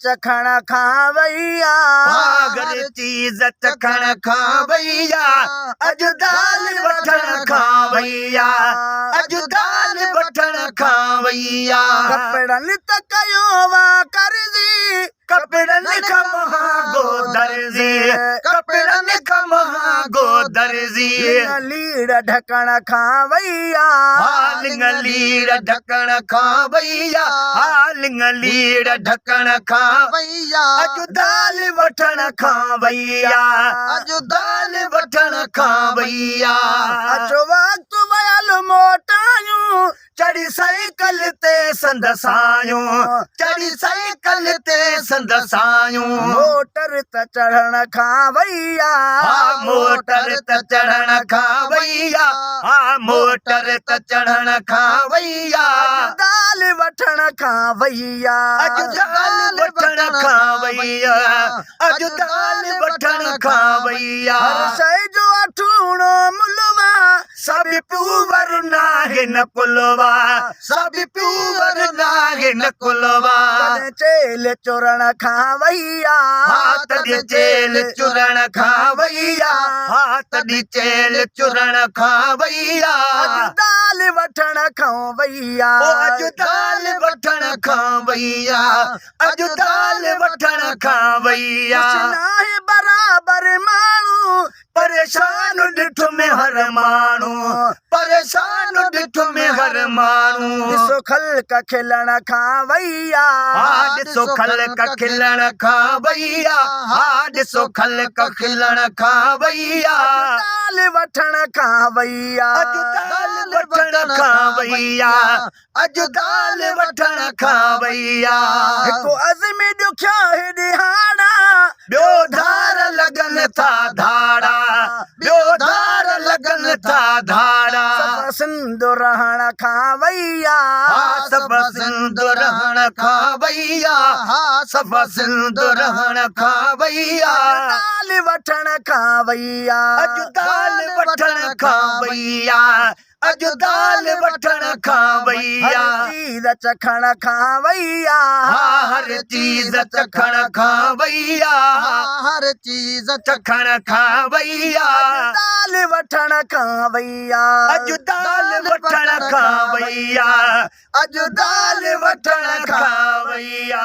चखण खां भैया हर चीज चखण खां भैया अॼु दाल वठण खां भैया अॼु दाल वठण खां भैया कपिड़नि त कयो वा कर्ज़ी कपिड़नि खां महांगो दर्जी कपिड़नि खां महांगो दर्जी लीड़ ढकण खां भैया लिंग लीड़ ढकण खां भैया लिंग लीड़ ढकण खां भैया अॼु दाल वठण खां भैया अॼु दाल वठण खां भैया अचो वक़्तु वयल मोटायूं चढ़ी साइकिल ते संदसायूं चढ़ी साइकिल ते संदसायूं मोटर त चढ़ण खां भैया मोटर त चढ़ण खां भैया मोटर त चढ़ण खां भैया दाल वठण खां भैया अॼु दाल वठण खां भैया अॼु दाल वठण खां भैया हर शइ जो अठूणो मुलवा सभु प्यूवर नाहे न कुलवा सभु प्यूवर नाहे न कुलवा तॾहिं चेल चुरण खां भैया तॾहिं चेल चुरण खां भैया तॾहिं चेल चुरण खां भैया दाल वठण खां भैया अॼु दाल वठण खां भैया अॼु दाल वठण खां भैया नाहे बराबरि माण्हू परेशान ॾिठ में हर माण्हू परेशान ॾिठ में हर माण्हू ॾिसो ख़ल्क़ खिलण खां भैया ॾिसो ख़ल्क़ खिलण खां भैया ॾिसो ख़ल्क़ खिलण खां भैया दाल वठण खां भैया अॼु दाल वठण खां भैया अॼु दाल वठण खां भैया हिकु अज़मी ॾुखियो हिॾिहाड़ा ॿियो धार लॻनि था धाड़ा ॿियो धार लॻनि था धाड़ा सभु सिंधु रहण खां भैया सभु सिंधु रहण खां भैया सभु सिंधु रहण खां भैया दाल वठण खां भैया अॼु दाल वठण खां भैया अॼु दाल वठण खां भैया चीज़ चखण खां भैया हर चीज़ चखण खां भैया हर चीज़ चखण खां भैया दाल वठण खां भैया अॼु दाल वठण खां भैया अॼु दाल वठण खां भैया